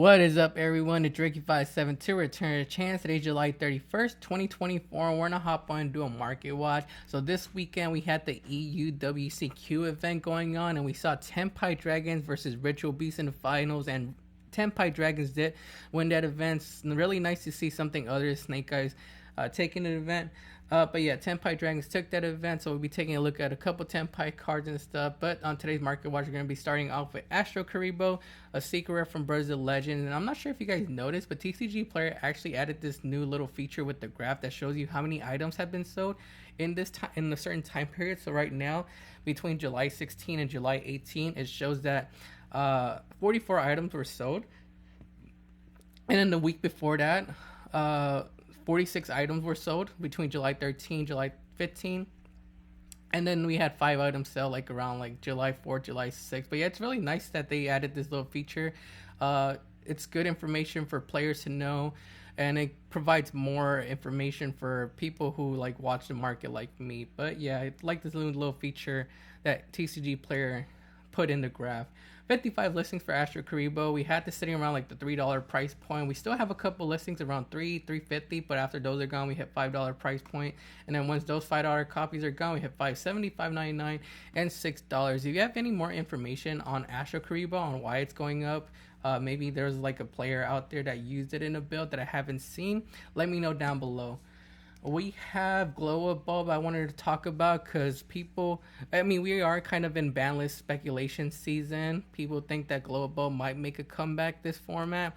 What is up, everyone? It's Rgeki572 returning to chance. Today's July 31st, 2024, and we're gonna hop on and do a market watch. So this weekend we had the EUWCQ event going on, and we saw Tempai Dragons versus Ritual Beast in the finals, and Tempai Dragons did win that event. It's really nice to see something other than Snake Eyes taking the event. But yeah, Tempai Dragons took that event, so we'll be taking a look at a couple Tempai cards and stuff. But on today's market watch, we're going to be starting off with Astro Kuribo, a secret rare from Brazil Legend. And I'm not sure if you guys noticed, but TCGPlayer actually added this new little feature with the graph that shows you how many items have been sold in this time, in a certain time period. So right now, between July 16 and July 18, it shows that 44 items were sold. And then the week before that, 46 items were sold between July 13, July 15. And then we had 5 items sell like around like July 4th, July 6th. But yeah, it's really nice that they added this little feature. It's good information for players to know, and it provides more information for people who like watch the market like me. But yeah, I like this little feature that TCGPlayer put in the graph. 55 listings for Astro Kuribo. We had this sitting around like the $3 price point. We still have a couple listings around $3.50, but after those are gone, we hit $5 price point. And then once those $5 copies are gone, we hit $5.70, $5.99, and $6. If you have any more information on Astro Kuribo, on why it's going up, maybe there's like a player out there that used it in a build that I haven't seen, let me know down below. We have Glow Up Bulb I wanted to talk about because we are kind of in banlist speculation season. People think that Glow Up Bulb might make a comeback this format.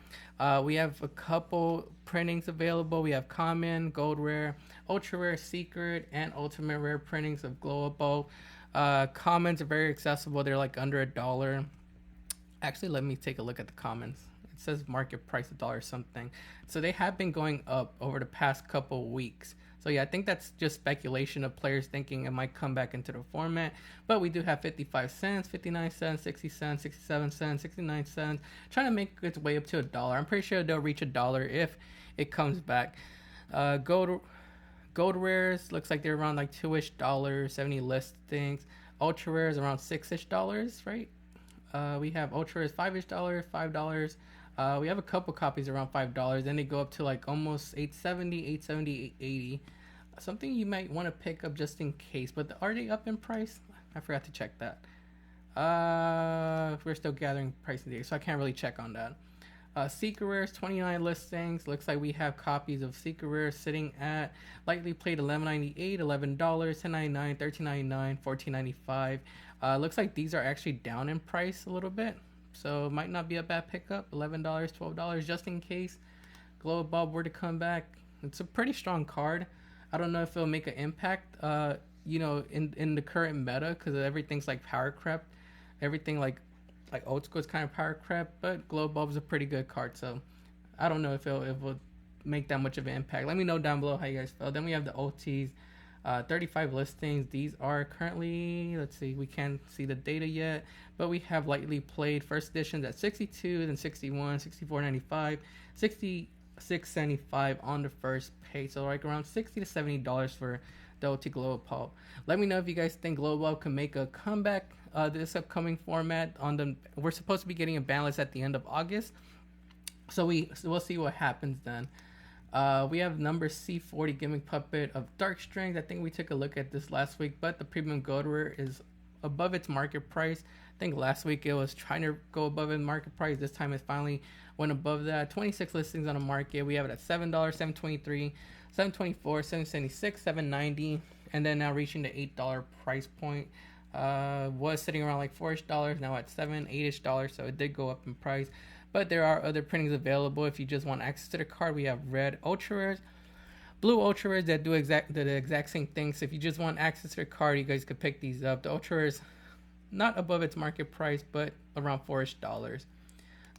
We have a couple printings available. We have Common, Gold Rare, Ultra Rare, Secret, and Ultimate Rare printings of Glow Up Bulb. Commons are very accessible. They're like under $1. Actually, let me take a look at the commons. It says market price $1 something. So they have been going up over the past couple weeks. So yeah, I think that's just speculation of players thinking it might come back into the format. But we do have 55 cents, 59 cents, 60 cents, 67 cents, 69 cents, trying to make its way up to $1. I'm pretty sure they'll reach $1 if it comes back. Gold rares looks like they're around like $2-ish, 70 listings. Ultra rares around $6-ish, right? We have Ultra rares $5-ish, $5. We have a couple copies around $5. Then they go up to like almost $8.70, $8.80. Something you might want to pick up just in case. But are they up in price? I forgot to check that. We're still gathering pricing data, so I can't really check on that. Secret rares, 29 listings. Looks like we have copies of Secret rares sitting at lightly played $11.98, $11, $10.99, $13.99, $14.95. Looks like these are actually down in price a little bit. So it might not be a bad pickup. $11, $12, just in case Glow Up Bulb were to come back. It's a pretty strong card. I don't know if it'll make an impact, in the current meta, because everything's like power crept. Everything like old school is kind of power crept, but Glow Up Bulb is a pretty good card. So I don't know if it will make that much of an impact. Let me know down below how you guys feel. Then we have the OTs. 35 listings. These are currently, let's see, we can't see the data yet, but we have lightly played first editions at 62, then 61, 64.95, 66.75 on the first page. So like around $60 to $70 for the OT Glow Up Bulb. Let me know if you guys think Glow Up Bulb can make a comeback this upcoming format. We're supposed to be getting a ban list at the end of August, so we'll see what happens then. We have number C40 Gimmick Puppet of Dark Strings. I think we took a look at this last week, but the premium gold rare is above its market price. I think last week it was trying to go above its market price. This time it finally went above that. 26 listings on the market. We have it at $7, $7.23, $7.24, $7.76, $7.90, and then now reaching the $8 price point. Was sitting around like $4-ish, now at $7, $8-ish, so it did go up in price. But there are other printings available if you just want access to the card. We have red ultra rares, blue ultra rares that do the exact same thing. So if you just want access to the card, you guys could pick these up. The ultra rares not above its market price, but around $4-ish.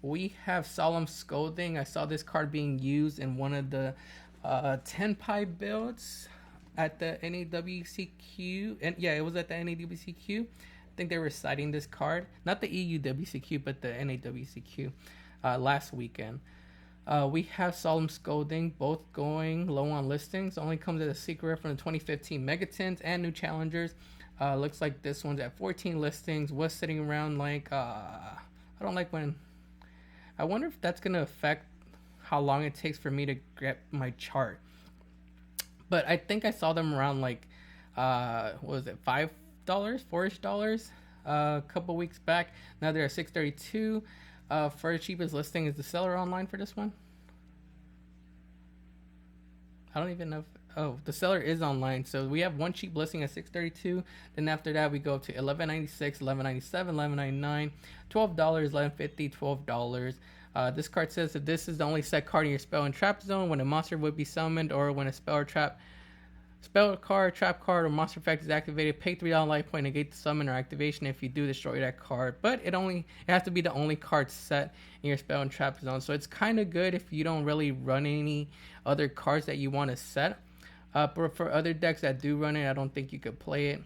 We have Solemn Scolding. I saw this card being used in one of the Tempai builds at the NAWCQ. And yeah, it was at the NAWCQ. I think they were citing this card, not the EUWCQ, but the NAWCQ last weekend. We have Solemn Scolding, both going low on listings. Only comes as a secret from the 2015 Megatons and New Challengers. Looks like this one's at 14 listings. Was sitting around like I don't like when I wonder if that's gonna affect how long it takes for me to get my chart. But I think I saw them around like, what was it, $5, $4-ish, a couple weeks back. Now they're at $6.32. First cheapest listing is the seller online for this one. I don't even know if, oh, the seller is online. So we have one cheap listing at $6.32. Then after that we go to $11.96, $11.97, $11.99, $12, $11.50, $12. This card says if this is the only set card in your spell and trap zone when a monster would be summoned, or when a spell or trap spell card, trap card, or monster effect is activated, pay $3 life point, negate the summon or activation. If you do, destroy that card. But it has to be the only card set in your spell and trap zone. So it's kind of good if you don't really run any other cards that you want to set. But for other decks that do run it, I don't think you could play it.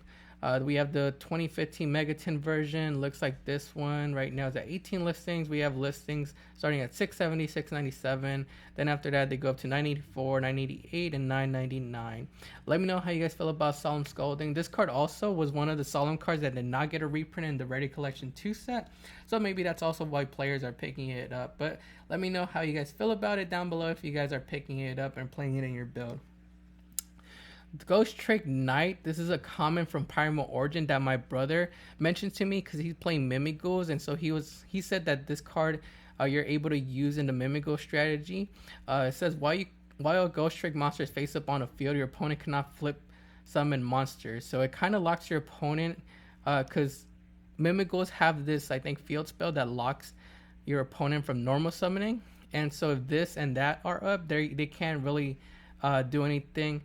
We have the 2015 Megaton version. Looks like this one right now is at 18 listings. We have listings starting at $670, $697. Then after that, they go up to $984, $988, and $999. Let me know how you guys feel about Solemn Scolding. This card also was one of the Solemn cards that did not get a reprint in the Ready Collection 2 set. So maybe that's also why players are picking it up. But let me know how you guys feel about it down below if you guys are picking it up and playing it in your build. Ghost Trick Knight. This is a comment from Pyramid Origin that my brother mentioned to me because he's playing Mimighosts, and so he said that this card you're able to use in the Mimighost strategy. It says while Ghost Trick monster is face up on a field, your opponent cannot flip summon monsters. So it kind of locks your opponent because Mimighosts have this, I think, field spell that locks your opponent from normal summoning. And so if this and that are up, they can't really do anything.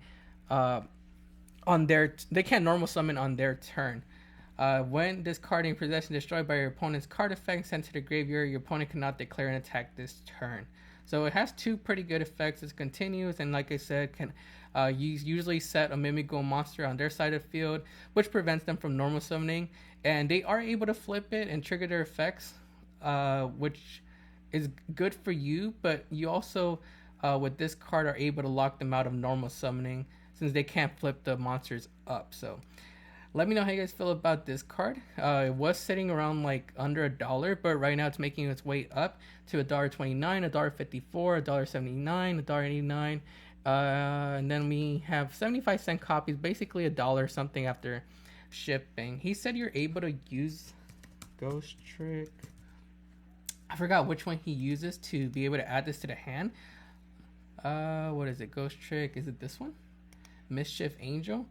They can't normal summon on their turn. When discarding possession destroyed by your opponent's card effect sent to the graveyard, your opponent cannot declare an attack this turn. So it has two pretty good effects. It's continuous, and like I said, can usually set a Mimighost monster on their side of the field, which prevents them from normal summoning. And they are able to flip it and trigger their effects, which is good for you. But you also, with this card, are able to lock them out of normal summoning, since they can't flip the monsters up. So let me know how you guys feel about this card. It was sitting around like under $1, but right now it's making its way up to $1.29, $1.54, $1.79, $1.89. And then we have 75-cent copies, basically $1 something after shipping. He said you're able to use Ghost Trick. I forgot which one he uses to be able to add this to the hand. What is it? Ghost Trick. Is it this one? Mischief Angel.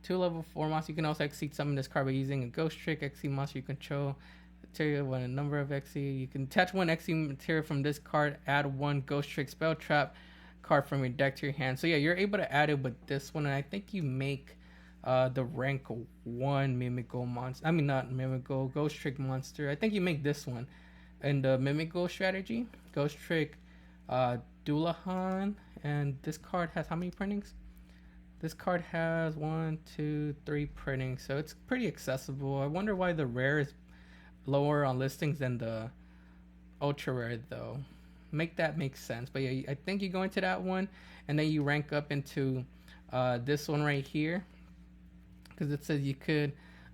2 level 4 monster. You can also exceed summon this card by using a Ghost Trick XC monster you control. Material when a number of XC. You can attach 1 XC material from this card. Add 1 Ghost Trick spell trap card from your deck to your hand. So yeah, you're able to add it with this one, and I think you make the rank 1 Mimighost monster. I mean, not Mimighost, Ghost Trick monster. I think you make this one in the Mimighost strategy. Ghost Trick Dullahan. And this card has how many printings? This card has 1, 2, 3 printings, so it's pretty accessible. I wonder why the rare is lower on listings than the ultra rare, though. Make sense. But yeah, I think you go into that one, and then you rank up into this one right here, because it says you could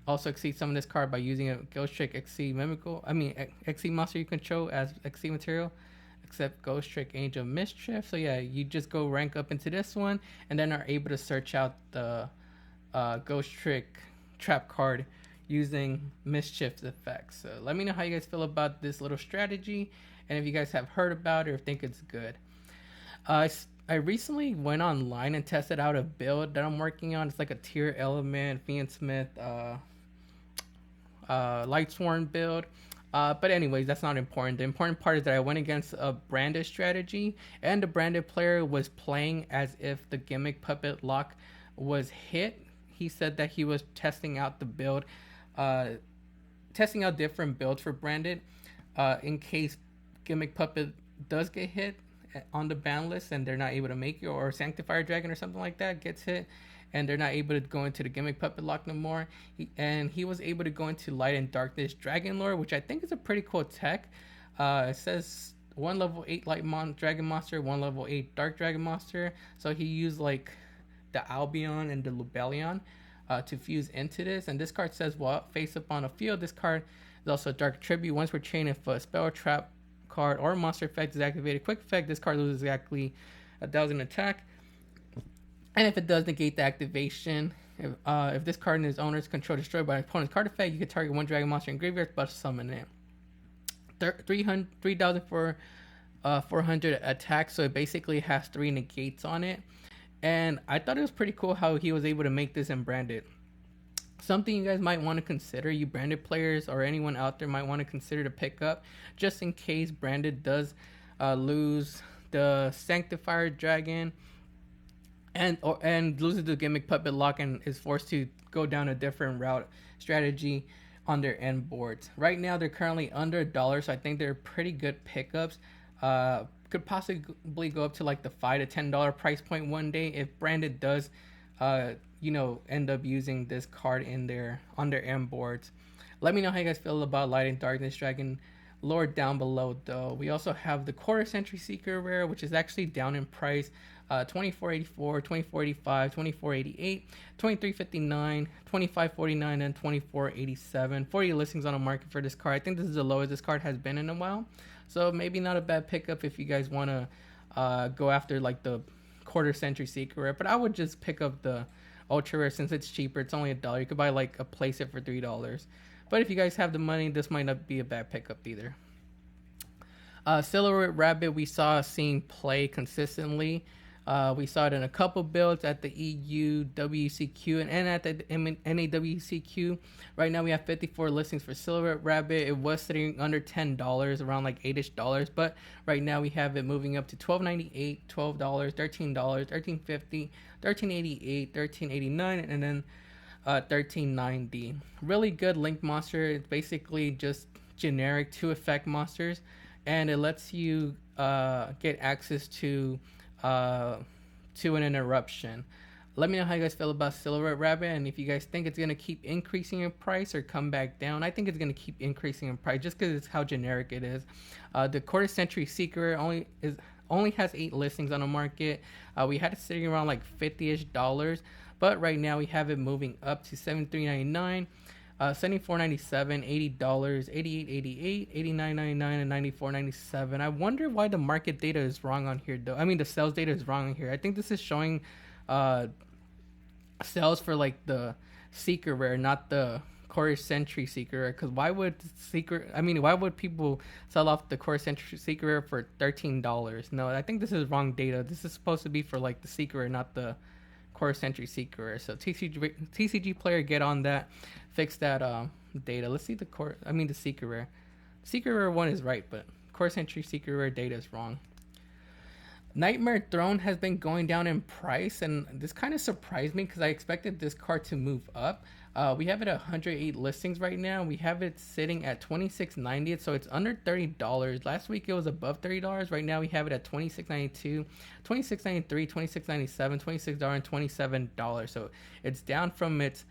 also exceed some of this card by using a Ghost Trick XC XC monster you control as XC material. Except Ghost Trick Angel Mischief. So yeah, you just go rank up into this one, and then are able to search out the Ghost Trick trap card using Mischief's effects. So let me know how you guys feel about this little strategy, and if you guys have heard about it or think it's good. I recently went online and tested out a build that I'm working on. It's like a tier element, Fiend Smith, Lightsworn build. But anyways, that's not important. The important part is that I went against a branded strategy, and the branded player was playing as if the Gimmick Puppet lock was hit. He said that he was testing out the build, testing out different builds for branded, in case Gimmick Puppet does get hit on the ban list and they're not able to make it, or Sanctifier Dragon or something like that gets hit and they're not able to go into the Gimmick Puppet lock no more. He was able to go into Light and Darkness Dragon Lore, which I think is a pretty cool tech. It says 1 level 8 Light Dragon Monster, 1 level 8 Dark Dragon Monster. So he used like the Albion and the Lubellion to fuse into this. And this card says, well, face up on a field. This card is also a Dark Tribute. Once we're chained, if a spell or trap card or monster effect is activated. Quick effect, this card loses exactly 1,000 attack. And if it does negate the activation, if this card and its owner's control destroyed by an opponent's card effect, you can target one dragon monster in graveyard, but summon it. 3,000 for 400 attack, so it basically has 3 negates on it. And I thought it was pretty cool how he was able to make this in branded. Something you guys might want to consider, you branded players or anyone out there might want to consider to pick up, just in case branded does lose the Sanctifier Dragon and loses the Gimmick Puppet Lock and is forced to go down a different route strategy on their end boards. Right now they're currently under $1, so I think they're pretty good pickups. Could possibly go up to like the $5 to $10 price point one day if branded does end up using this card on their end boards. Let me know how you guys feel about Light and Darkness Dragon lore down below though. We also have the Quarter Century Seeker rare, which is actually down in price. 2484, 2485, 2488, 2359, 2549, and 2487. 40 listings on the market for this card. I think this is the lowest this card has been in a while, so maybe not a bad pickup if you guys want to go after like the Quarter Century Seeker rare. But I would just pick up the ultra rare since it's cheaper. It's only $1. You could buy like a playset for $3. But if you guys have the money, this might not be a bad pickup either. Silar Rabbit we saw seen play consistently. We saw it in a couple builds at the EUWCQ and at the NAWCQ. Right now we have 54 listings for Silar Rabbit. It was sitting under $10, around like $8-ish, but right now we have it moving up to $12.98, $12, $13, $13.50, $13.88, $13.89, and then $13.90. Really good link monster. It's basically just generic 2 effect monsters, and it lets you get access to an interruption. Let me know how you guys feel about Silar Rabbit, and if you guys think it's going to keep increasing in price or come back down. I think it's going to keep increasing in price just because it's how generic it is. The Quarter Century Seeker only has 8 listings on the market. We had it sitting around like $50-ish, but right now we have it moving up to $73.99, $74.97, $80, $88.88, $89.99, and $94.97. I wonder why the market data is wrong on here though. I mean the sales data is wrong on here. I think this is showing sales for like the Seeker rare, not the Quarter Century Seeker rare. Because why would people sell off the Quarter Century Seeker rare for $13? No, I think this is wrong data. This is supposed to be for like the Seeker rare, not the Quarter Century Seeker rare. So TCGPlayer, get on that, fix that data. Let's see the Seeker rare. Seeker rare one is right, but Quarter Century Seeker rare data is wrong. Nightmare Throne has been going down in price, and this kind of surprised me because I expected this card to move up. We have it at 108 listings right now. We have it sitting at $26.90, so it's under $30. Last week it was above $30. Right now we have it at $26.92, $26.93, $26.97, $26, and $27. So it's down from its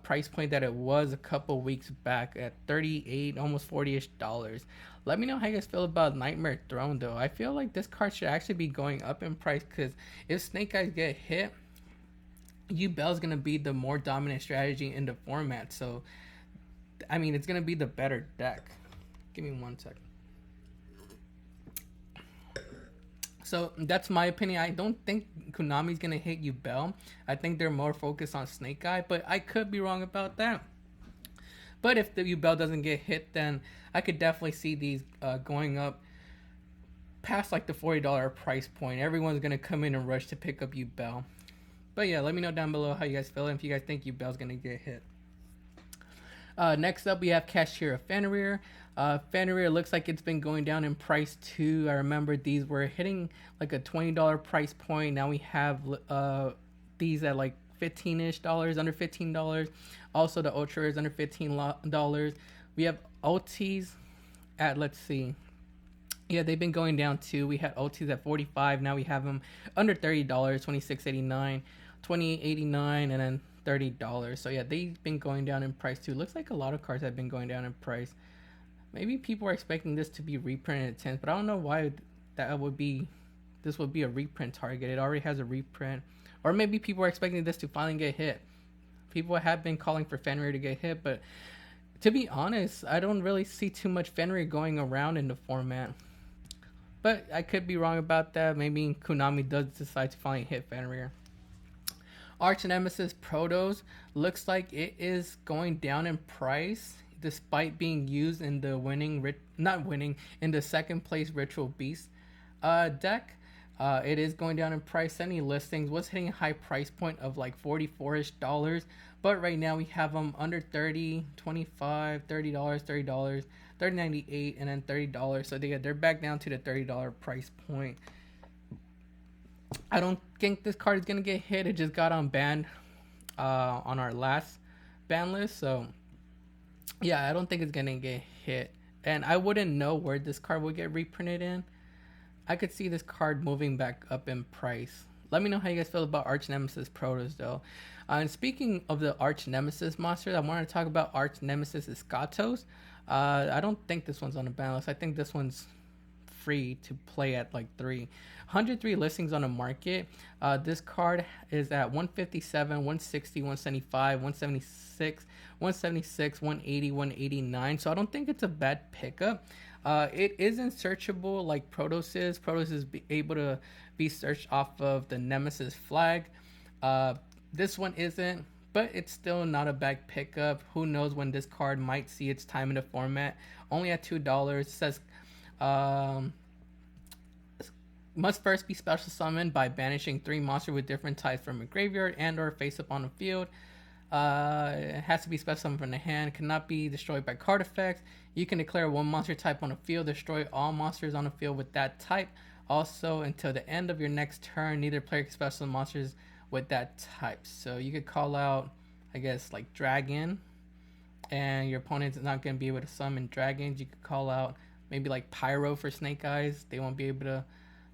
price point that it was a couple weeks back at $38, almost $40-ish. Let me know how you guys feel about Nightmare Throne though. I feel like this card should actually be going up in price because if Snake Eyes get hit, Yubel's going to be the more dominant strategy in the format. So, I mean, it's going to be the better deck. Give me 1 second. So, that's my opinion. I don't think Konami's going to hit Yubel. I think they're more focused on Snake Eye, but I could be wrong about that. But if the Yubel doesn't get hit, then I could definitely see these going up past like the $40 price point. Everyone's going to come in and rush to pick up Yubel. But yeah, let me know down below how you guys feel and if you guys think Yubel's going to get hit. Next up, we have Cashier Fenrir. Fenrir looks like it's been going down in price too. I remember these were hitting like a $20 price point. Now we have these at like $15-ish, under $15. Also, the Ultra is under $15. We have OTs at, let's see. Yeah, they've been going down too. We had OTs at $45. Now we have them under $30, $26.89, $28.89, and then $30. So yeah, they've been going down in price too. Looks like a lot of cards have been going down in price. Maybe people are expecting this to be reprinted at 10, but I don't know why that would be. This would be a reprint target. It already has a reprint. Or maybe people are expecting this to finally get hit. People have been calling for Fenrir to get hit, but To be honest, I don't really see too much Fenrir going around in the format. But I could be wrong about that. Maybe Konami does decide to finally hit Fenrir. Arch Nemesis Protos looks like it is going down in price despite being used in the in the second place Ritual Beast deck. It is going down in price. Any listings was hitting a high price point of like $44ish, but right now we have them under 30, 25, $30, $30, $30.98, and then $30. So they're back down to the $30 price point. I don't think this card is gonna get hit. It just got unbanned on our last ban list, so yeah, I don't think it's gonna get hit. And I wouldn't know where this card would get reprinted in. I could see this card moving back up in price. Let me know how you guys feel about Arch Nemesis Protos though. And speaking of the Arch Nemesis monsters, I want to talk about Arch Nemesis Escatos. I don't think this one's on the ban list. I think this one's free to play at like 103 listings on the market. This card is at 157, 160, 175, 176, 176, 180, 189. So I don't think it's a bad pickup. It isn't searchable like Protos is. Protos is able to be searched off of the Nemesis Flag. This one isn't, but it's still not a bad pickup. Who knows when this card might see its time in the format. Only at $2. It says must first be special summoned by banishing 3 monsters with different types from a graveyard and or face up on the field. It has to be special summoned from the hand. Cannot be destroyed by card effects. You can declare 1 monster type on the field. Destroy all monsters on the field with that type. Also, until the end of your next turn, neither player can special summon monsters with that type. So you could call out, I guess, like Dragon, and your opponent's not going to be able to summon dragons. You could call out maybe like Pyro for Snake Eyes. They won't be able to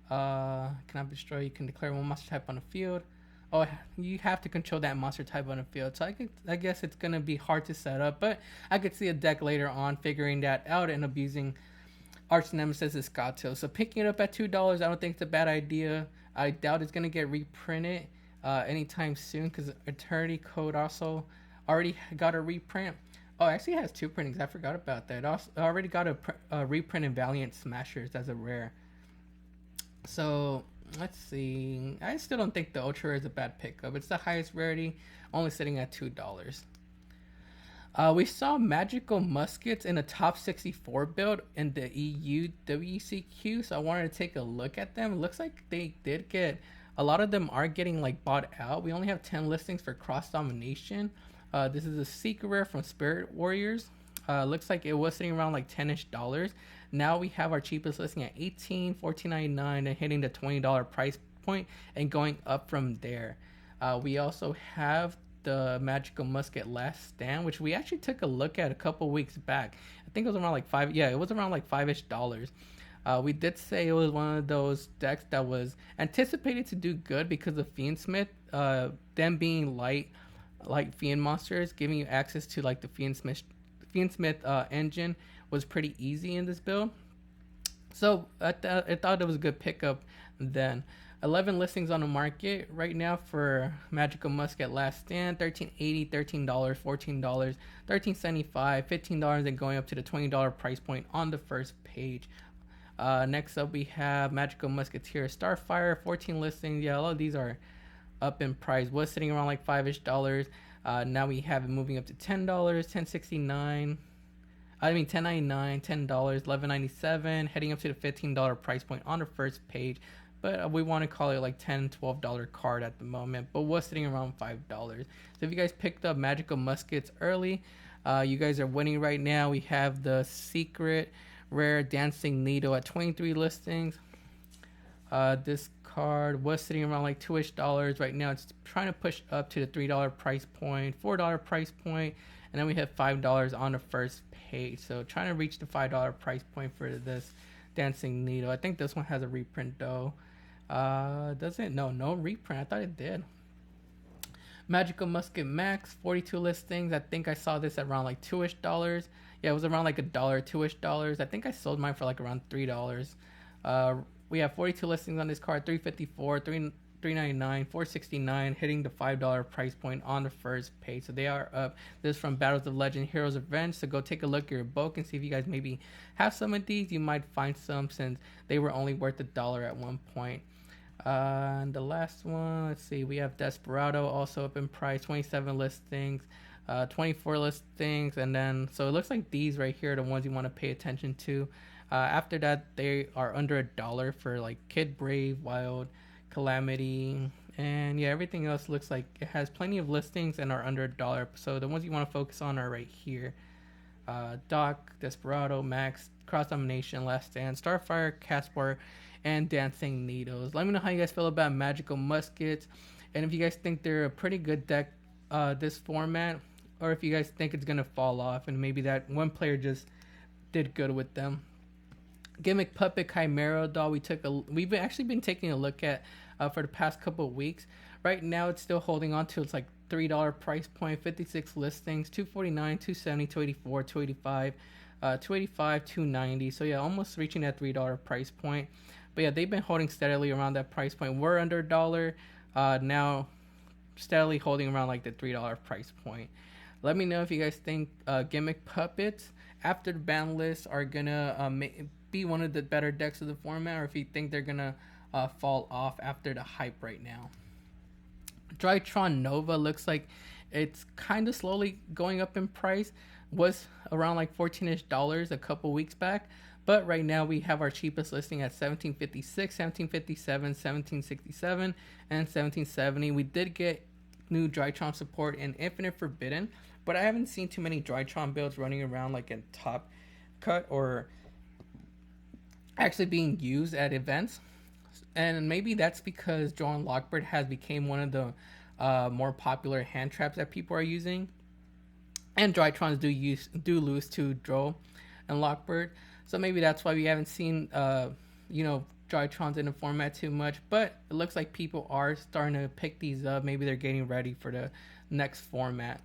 cannot be destroyed. You can declare 1 monster type on the field. Oh, you have to control that monster type on the field. So I guess it's going to be hard to set up, but I could see a deck later on figuring that out and abusing Arch Nemesis Escato. So picking it up at $2, I don't think it's a bad idea. I doubt it's going to get reprinted anytime soon because Eternity Code also already got a reprint. Oh, it actually has 2 printings. I forgot about that. I already got a reprint in Valiant Smashers as a rare. So let's see. I still don't think the Ultra is a bad pickup. It's the highest rarity, only sitting at $2. We saw magical muskets in a top 64 build in the EUWCQ, so I wanted to take a look at them. It looks like they did get, a lot of them are getting like bought out. We only have 10 listings for cross domination. This is a secret rare from Spirit Warriors. Looks like it was sitting around like $10ish. Now we have our cheapest listing at $18, $14.99, and hitting the $20 price point and going up from there. We also have the magical musket Last Stand, which we actually took a look at a couple weeks back. I think it was around like it was around like $5ish. We did say it was one of those decks that was anticipated to do good because of Fiendsmith, them being light Fiend monsters, giving you access to like the Fiendsmith engine was pretty easy in this build. So I thought it was a good pickup then. 11 listings on the market right now for Magical Musket Last Stand. $13.80, $13, $14, $13.75, $15, and going up to the $20 price point on the first page. Next up we have Magical Musketeer Starfire. 14 listings. Yeah, a lot of these are up in price. Was sitting around like $5ish. Now we have it moving up to $10, $10.69. $10.99, $10, $11.97, heading up to the $15 price point on the first page. But we want to call it like $10, $12 card at the moment, but was sitting around $5. So if you guys picked up Magical Muskets early, you guys are winning right now. We have the secret rare Dancing Needle at 23 listings. This card was sitting around like $2ish. Right now it's trying to push up to the $3 price point, $4 price point, and then we have $5 on the first page. So trying to reach the $5 price point for this Dancing Needle. I think this one has a reprint though. Does it? No reprint. I thought it did. Magical Musket Max, 42 listings. I think I saw this at around like $2ish. Yeah, it was around like $1, $2ish. I think I sold mine for like around $3. We have 42 listings on this card, 354, $3.99, $4.69, hitting the $5 price point on the first page. So they are up. This is from Battles of Legend Heroes Revenge. So go take a look at your bulk and see if you guys maybe have some of these. You might find some since they were only worth $1 at one point. And the last one, let's see, we have Desperado also up in price, 27 listings, 24 listings, and then so it looks like these right here are the ones you want to pay attention to. After that, they are under $1 for like Kid Brave, Wild, Calamity, and yeah, everything else looks like it has plenty of listings and are under $1. So the ones you want to focus on are right here: Doc, Desperado, Max, Cross Domination, Last Stand, Starfire, Caspar, and Dancing Needles. Let me know how you guys feel about Magical Muskets, and if you guys think they're a pretty good deck this format, or if you guys think it's gonna fall off and maybe that one player just did good with them. Gimmick Puppet Chimera doll, we've actually been taking a look at for the past couple of weeks. Right now it's still holding on to its like $3 price point, 56 listings, $249, $270, $284, $285, $285, $290. So yeah, almost reaching that $3 price point. But yeah, they've been holding steadily around that price point. We're under $1 now, steadily holding around like the $3 price point. Let me know if you guys think Gimmick Puppets after the ban list are gonna be one of the better decks of the format, or if you think they're gonna fall off after the hype right now. Dron Nova looks like it's kind of slowly going up in price. Was around like $14-ish a couple weeks back, but right now we have our cheapest listing at $17.56, $17.57, $17.67, and $17.70. We did get new Drytron support in Infinite Forbidden, but I haven't seen too many Drytron builds running around like in Top Cut or actually being used at events. And maybe that's because Joe and Lockbird has become one of the more popular hand traps that people are using, and Drytrons do lose to Dro and Lockbird, so maybe that's why we haven't seen Drytrons in the format too much. But it looks like people are starting to pick these up. Maybe they're getting ready for the next format.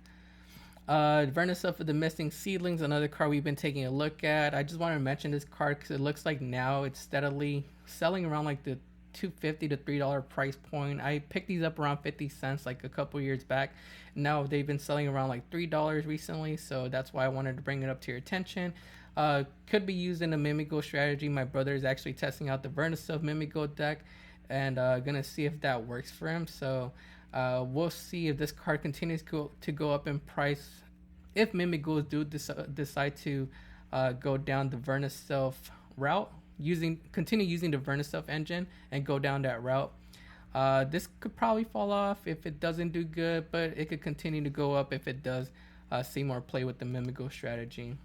Verus of the Missing Seedlings, another card we've been taking a look at. I just want to mention this card because it looks like now it's steadily selling around like the $2.50 to $3 price point. I picked these up around 50 cents like a couple years back. Now they've been selling around like $3 recently, so that's why I wanted to bring it up to your attention. Could be used in a Mimigo strategy. My brother is actually testing out the Verus of Mimigo deck and gonna see if that works for him. So we'll see if this card continues to go up in price. If Mimigos do decide to go down the Verus Self route, continue using the Verus Self engine and go down that route, this could probably fall off if it doesn't do good, but it could continue to go up if it does see more play with the Mimigo strategy.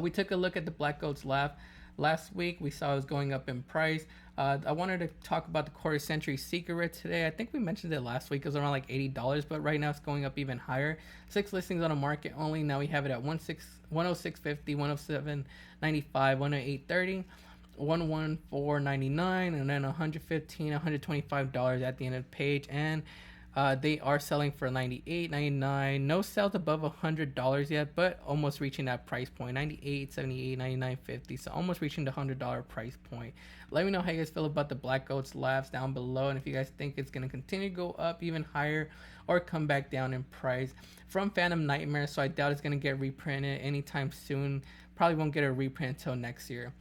We took a look at the Black Goat's Laugh last week. We saw it was going up in price. I wanted to talk about the Quarter Century Secret today. I think we mentioned it last week. It was around like $80, but right now it's going up even higher. 6 listings on the market only. Now we have it at $106.50, $107.95, $108.30, $114.99, and then $115, $125 at the end of the page. And they are selling for $98, $99. No sales above $100 yet, but almost reaching that price point. $98, $78, $99, $50. So almost reaching the $100 price point. Let me know how you guys feel about the Black Goat's Laughs down below, and if you guys think it's going to continue to go up even higher or come back down in price. From Phantom Nightmare, so I doubt it's going to get reprinted anytime soon. Probably won't get a reprint until next year.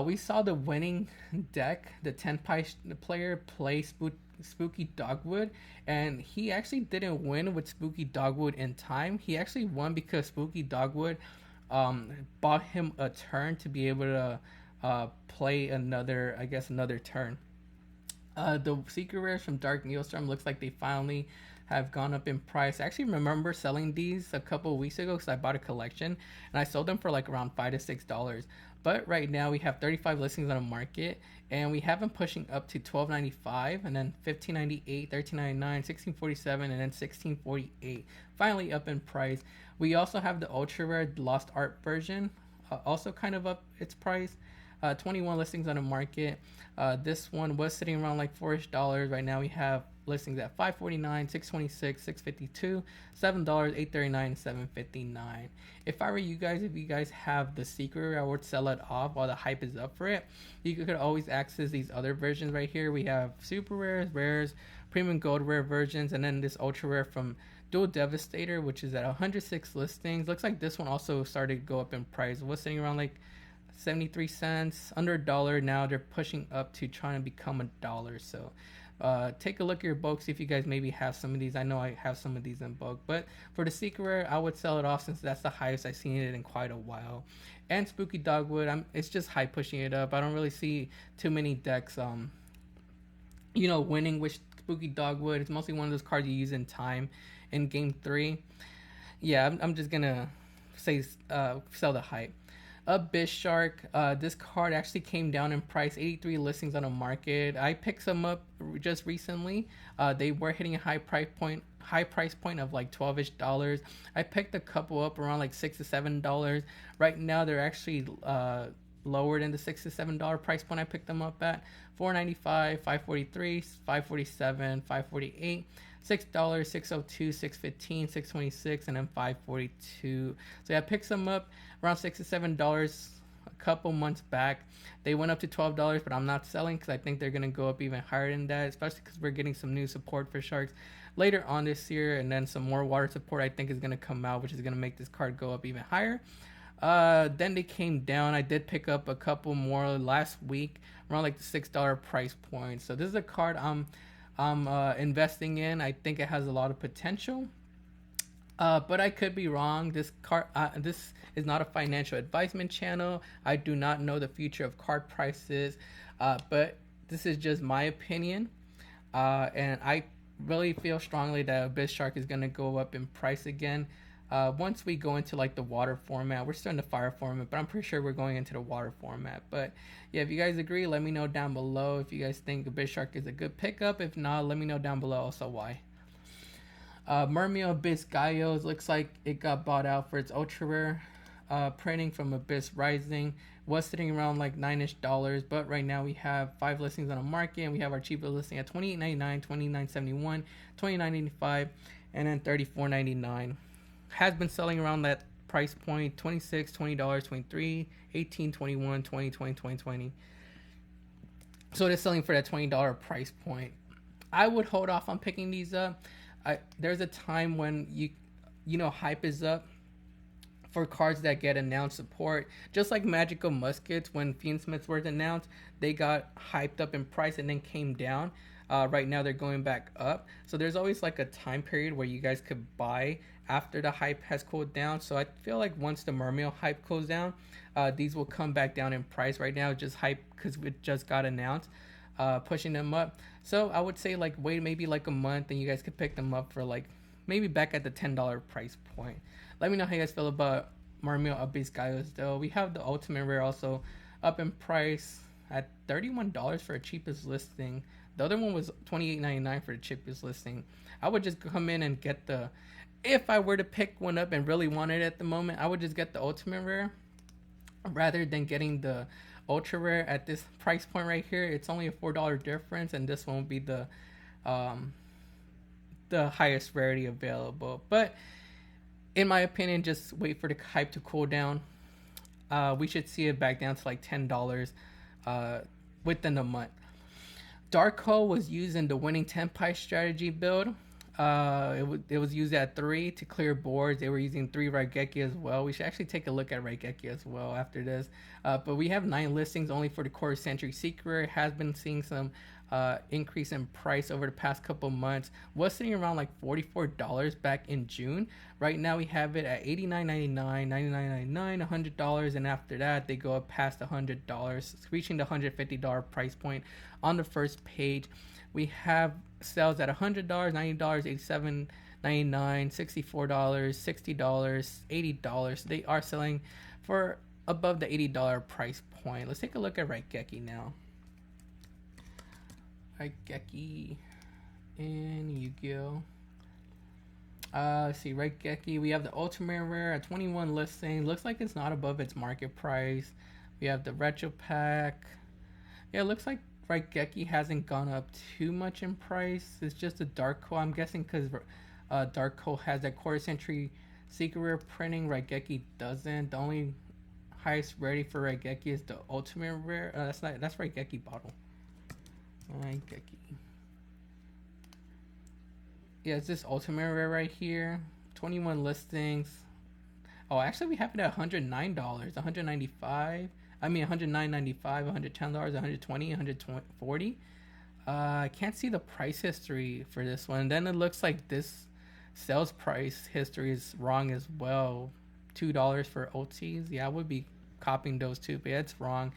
We saw the winning deck, the Tempai player, play Spooky Dogwood, and he actually didn't win with Spooky Dogwood in time. He actually won because Spooky Dogwood bought him a turn to be able to play another turn. The secret rares from Dark Neostorm looks like they finally have gone up in price. I actually remember selling these a couple of weeks ago because I bought a collection and I sold them for like around $5 to $6. But right now we have 35 listings on the market, and we have them pushing up to $12.95, and then $15.98, $13.99, $16.47, and then $16.48. Finally up in price. We also have the ultra rare Lost Art version, also kind of up its price. 21 listings on the market. This one was sitting around like $4-ish. Right now we have listings at $5.49, $6.26, $6.52, $7, $8.39, and $7.59. If I were you guys, if you guys have the secret, I would sell it off while the hype is up for it. You could always access these other versions right here. We have super rares, premium gold rare versions, and then this ultra rare from Dual Devastator, which is at 106 listings. Looks like this one also started to go up in price. It was sitting around like 73 cents, under $1. Now they're pushing up to trying to become $1. So take a look at your bulk, see if you guys maybe have some of these. I know I have some of these in bulk, but for the secret rare, I would sell it off since that's the highest I've seen it in quite a while. And Spooky Dogwood, it's just hype pushing it up. I don't really see too many decks winning with Spooky Dogwood. It's mostly one of those cards you use in time in game 3. Yeah, I'm just gonna say sell the hype. Abyss Shark, this card actually came down in price, 83 listings on the market. I picked some up just recently. They were hitting a high price point of like $12ish. I picked a couple up around like $6 to $7. Right now they're actually lower than the $6 to $7 price point I picked them up at. $4.95, $5.43, $5.47, $5.48, $6, $6.02, $6.15, $6.26, and then $5.42. So yeah, I picked some up around $6 to $7 a couple months back. They went up to $12, but I'm not selling because I think they're gonna go up even higher than that, especially because we're getting some new support for sharks later on this year, and then some more water support I think is gonna come out, which is gonna make this card go up even higher. Then they came down. I did pick up a couple more last week around like the $6 price point. So this is a card I'm investing in. I think it has a lot of potential, but I could be wrong. This is not a financial advisement channel. I do not know the future of card prices, but this is just my opinion, and I really feel strongly that Abyss Shark is going to go up in price again. Once we go into like the water format, we're still in the fire format, but I'm pretty sure we're going into the water format. But yeah, if you guys agree, let me know down below if you guys think Abyss Shark is a good pickup. If not, let me know down below also why. Mermaid Abyss Gallo, looks like it got bought out for its ultra rare printing from Abyss Rising. Was sitting around like $9ish, but right now we have 5 listings on the market, and we have our cheapest listing at $28.99, $29.71, $29.85, and then $34.99. Has been selling around that price point, $26, $20, $23, $18, $21, $20, $20, $20, $20. So they're selling for that $20 price point. I would hold off on picking these up. There's a time when hype is up for cards that get announced support. Just like Magical Muskets, when Fiendsmiths were announced, they got hyped up in price and then came down. Right now they're going back up. So there's always like a time period where you guys could buy after the hype has cooled down. So I feel like once the Mermaid hype cools down, these will come back down in price. Right now just hype because it just got announced, pushing them up. So I would say like wait maybe like a month and you guys could pick them up for like maybe back at the $10 price point. Let me know how you guys feel about Mermaid Abyss Gallo though. We have the Ultimate Rare also up in price at $31 for a cheapest listing. The other one was $28.99 for the cheapest listing. I would just come in and get if I were to pick one up and really want it at the moment, I would just get the Ultimate Rare rather than getting the Ultra Rare at this price point right here. It's only a $4 difference, and this won't be the highest rarity available. But in my opinion, just wait for the hype to cool down. We should see it back down to like $10 within a month. Dark Hole was used in the winning Tempai strategy build. It was used at 3 to clear boards. They were using 3 Rgeki as well. We should actually take a look at Rgeki as well after this. But we have 9 listings only for the Quarter Century Secret. It has been seeing some increase in price over the past couple months. Was sitting around like $44 back in June. Right now we have it at $89.99, $99.99, $100, and after that they go up past $100, reaching the $150 price point on the first page. We have sales at $100, $90, $87, $99, $64, $60, $80. They are selling for above the $80 price point. Let's take a look at Rgeki now. Rgeki and Yu-Gi-Oh. Let's see, Rgeki. We have the Ultimate Rare at 21 listing. Looks like it's not above its market price. We have the Retro Pack. Yeah, it looks like Rgeki hasn't gone up too much in price. It's just a Dark Hole. I'm guessing because Dark Hole has that quarter century secret rare printing. Rgeki doesn't. The only highest rarity for Rgeki is the ultimate rare. That's Rgeki bottle. Rgeki. Yeah, it's this ultimate rare right here. 21 listings. Oh, actually, we have it at $109, $195. I mean, $109.95, $110, $120, $140. I can't see the price history for this one. And then it looks like this sales price history is wrong as well. $2 for OTs. Yeah, I would be copying those too, but yeah, it's wrong.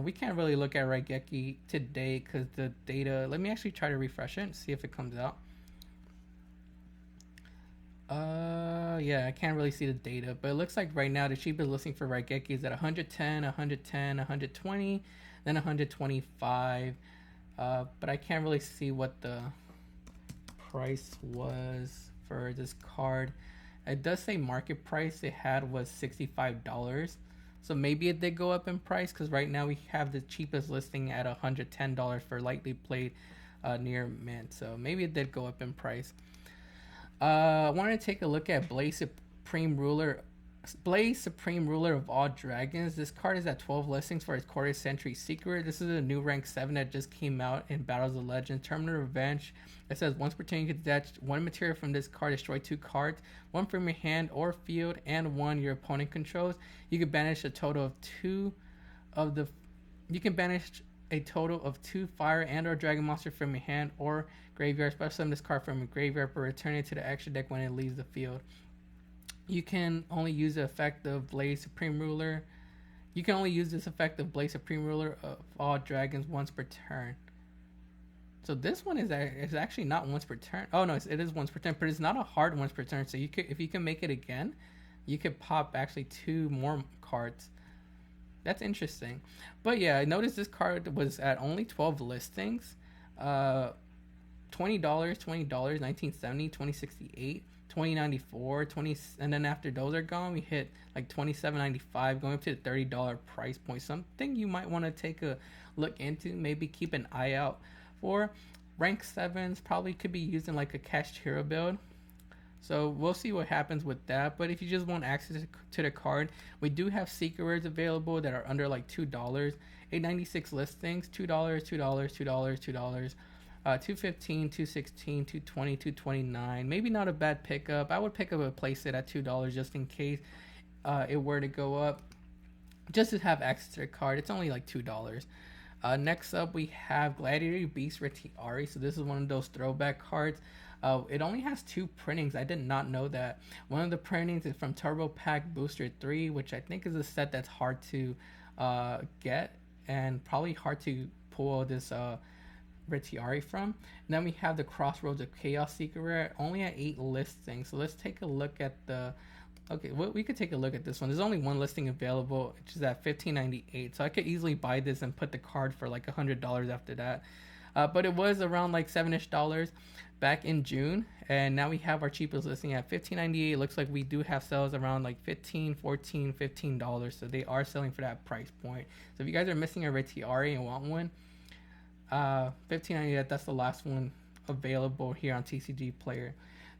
We can't really look at Rgeki today because the data. Let me actually try to refresh it and see if it comes out. Yeah, I can't really see the data, but it looks like right now the cheapest listing for Rgeki is at 110, 110, 120, then 125. But I can't really see what the price was for this card. It does say market price it had was $65. So maybe it did go up in price because right now we have the cheapest listing at $110 for lightly played near mint. So maybe it did go up in price. I wanted to take a look at Blaze Supreme Ruler of all dragons. This card is at 12 listings for its quarter century secret. This is a new rank 7 that just came out in Battles of Legends. Terminal Revenge. It says once per turn you can detach one material from this card, destroy 2 cards, one from your hand or field, and one your opponent controls. You can banish a total of 2 fire and or dragon monster from your hand or graveyard. Special summon this card from your graveyard but return it to the action deck when it leaves the field. You can only use the effect of Blaze Supreme Ruler. You can only use this effect of Blaze Supreme Ruler of all dragons once per turn. So this one is actually not once per turn. Oh no, it is once per turn, but it's not a hard once per turn. So you could, if you can make it again, you could pop actually 2 more cards. That's interesting. But yeah, I noticed this card was at only 12 listings. $20, $1970, $2068, $2094, 20, and then after those are gone, we hit like $27.95, going up to the $30 price point. Something you might want to take a look into, maybe keep an eye out for. Rank 7s probably could be used in like a cached hero build. So we'll see what happens with that. But if you just want access to the card, we do have secret rares available that are under like $2. 896 listings, $2, $2, $2, $2, $215, $216, $220, $229. Maybe not a bad pickup. I would pick up a playset at $2 just in case it were to go up. Just to have access to the card. It's only like $2. Next up, we have Gladiator Beast Retiari. So this is one of those throwback cards. It only has 2 printings. I did not know that. One of the printings is from Turbo Pack Booster 3, which I think is a set that's hard to get and probably hard to pull this Retiari from. And then we have the Crossroads of Chaos Secret Rare, only at 8 listings. So let's take a look at the... Okay, well, we could take a look at this one. There's only 1 listing available, which is at $15.98. So I could easily buy this and put the card for like $100 after that. But it was around like $7-ish back in June, and now we have our cheapest listing at $15.98. It looks like we do have sales around like $15, $14, $15. So they are selling for that price point. So if you guys are missing a Retiari and want one, $15.98, that's the last one available here on TCGPlayer.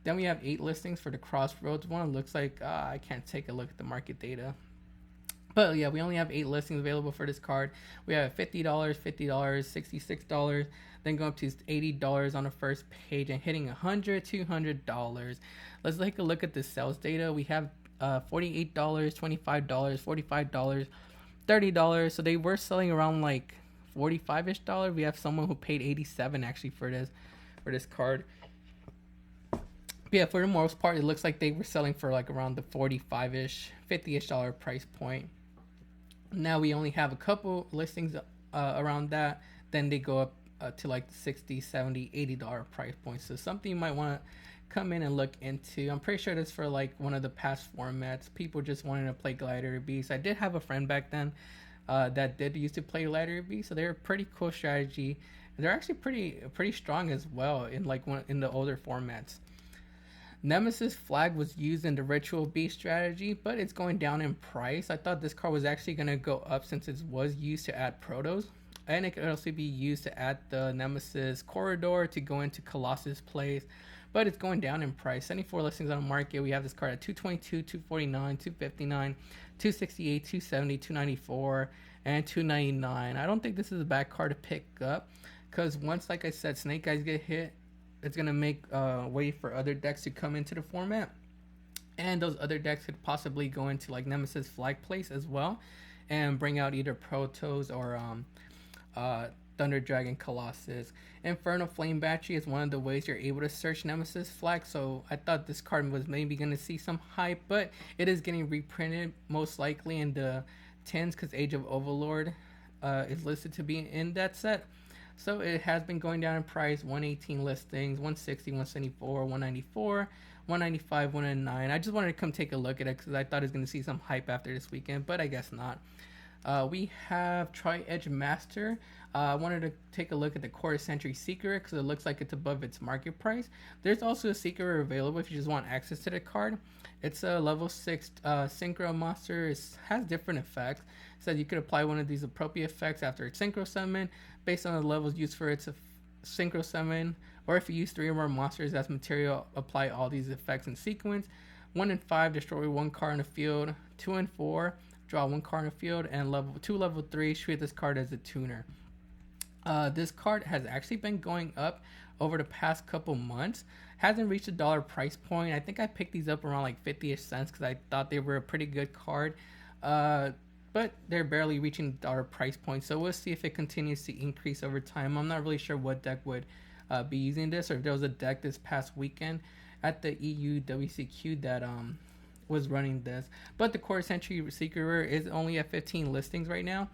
Then we have 8 listings for the Crossroads one. It looks like I can't take a look at the market data. But yeah, we only have 8 listings available for this card. We have $50, $50, $66, then go up to $80 on the first page and hitting $100, $200. Let's take a look at the sales data. We have $48, $25, $45, $30. So they were selling around like $45-ish. We have someone who paid $87 actually for this card. But yeah, for the most part, it looks like they were selling for like around the $45-ish, $50-ish price point. Now we only have a couple listings around that. Then they go up to like the $60, $70, $80 price point. So something you might want to come in and look into. I'm pretty sure that's for like one of the past formats. People just wanting to play Gladiator Beast. I did have a friend back then that did used to play Gladiator Beast. So they're a pretty cool strategy. They're actually pretty strong as well in like in the older formats. Nemesis Flag was used in the Ritual Beast strategy, but it's going down in price. I thought this card was actually going to go up since it was used to add Protos. and it could also be used to add the Nemesis Corridor to go into Colossus plays, but it's going down in price. 74 listings on the market. We have this card at 222, 249, 259, 268, 270, 294, and 299. I don't think this is a bad card to pick up, because once, like I said, Snake Eyes get hit, it's going to make way for other decks to come into the format. And those other decks could possibly go into like Nemesis Flag place as well, and bring out either Protos or Thunder Dragon Colossus. Inferno Flame Battery is one of the ways you're able to search Nemesis Flag, so I thought this card was maybe going to see some hype, but it is getting reprinted most likely in the 10s, because Age of Overlord is listed to be in that set. So it has been going down in price. 118 listings, 160, 174, 194, 195, 109. I just wanted to come take a look at it because I thought it was going to see some hype after this weekend, but I guess not. We have Triage Master. I wanted to take a look at the Quarter Century Secret because it looks like it's above its market price. There's also a Secret available if you just want access to the card. It's a level 6 Synchro Monster. It has different effects. It says you could apply one of these appropriate effects after its Synchro Summon based on the levels used for its Synchro Summon, or if you use 3 or more monsters as material, apply all these effects in sequence. 1 and 5, destroy 1 card in the field. 2 and 4, draw 1 card in the field. And level 3, treat this card as a tuner. This card has actually been going up over the past couple months. Hasn't reached $1 price point. I think I picked these up around like 50-ish cents because I thought they were a pretty good card. But they're barely reaching the $1 price point. So we'll see if it continues to increase over time. I'm not really sure what deck would be using this, or if there was a deck this past weekend at the EUWCQ that was running this. But the Quarter Century Secret is only at 15 listings right now.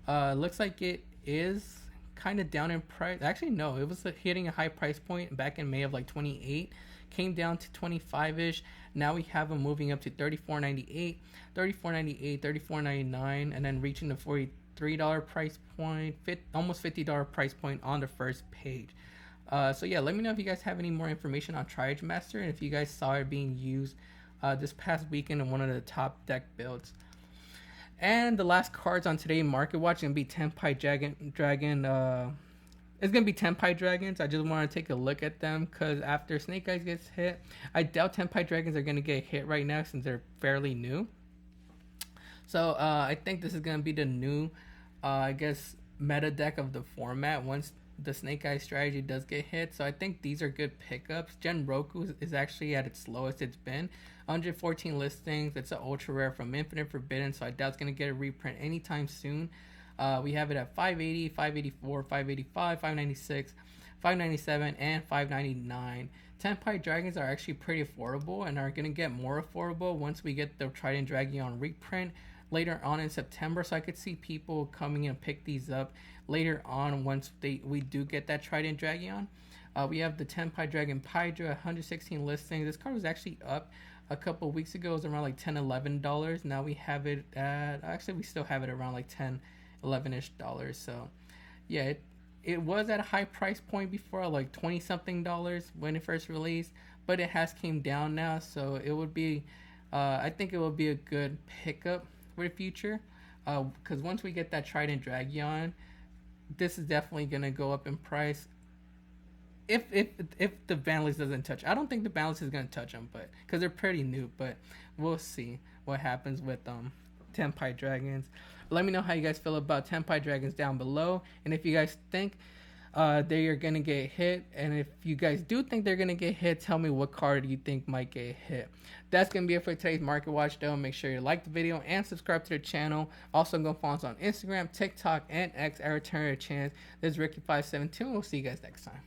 Looks like it is kind of down in price. Actually, no, it was hitting a high price point back in May of like 28, came down to 25-ish. Now we have them moving up to $34.98, $34.98, $34.99, and then reaching the $43 price point, almost $50 price point on the first page. So yeah, let me know if you guys have any more information on Triage Master, and if you guys saw it being used this past weekend in one of the top deck builds. And the last cards on today's Market Watch is going to be Tempai Dragon. It's going to be Tempai Dragons. I just want to take a look at them because after Snake Eyes gets hit, I doubt Tempai Dragons are going to get hit right now since they're fairly new. So I think this is going to be the new, I guess, meta deck of the format once the Snake Eyes strategy does get hit. So I think these are good pickups. Gen Roku is actually at its lowest it's been. 114 listings. It's an ultra rare from Infinite Forbidden, so I doubt it's going to get a reprint anytime soon. We have it at 580, 584, 585, 596, 597, and 599. Tempai Dragons are actually pretty affordable and are going to get more affordable once we get the Trident Dragon reprint later on in September. So I could see people coming in and pick these up later on once we do get that Trident Dragon. We have the Tempai Dragon Pydra, 116 listings. This card was actually up a couple weeks ago. It was around like $10, $11. Now we have it at, actually we still have it around like $10, $11-ish. So yeah, it was at a high price point before, like 20 something dollars when it first released, but it has came down now. So it would be, I think it will be a good pickup for the future. Because once we get that Trident Dragon, this is definitely going to go up in price. If the Vandalist doesn't touch, I don't think the Vandalist is going to touch them, but because they're pretty new, but we'll see what happens with Tempai Dragons. Let me know how you guys feel about Tempai Dragons down below, and if you guys think they are going to get hit, and if you guys do think they're going to get hit, tell me what card you think might get hit. That's going to be it for today's Market Watch, though. Make sure you like the video and subscribe to the channel. Also, go follow us on Instagram, TikTok, and X at Return to Chance. This is Rgeki572, and we'll see you guys next time.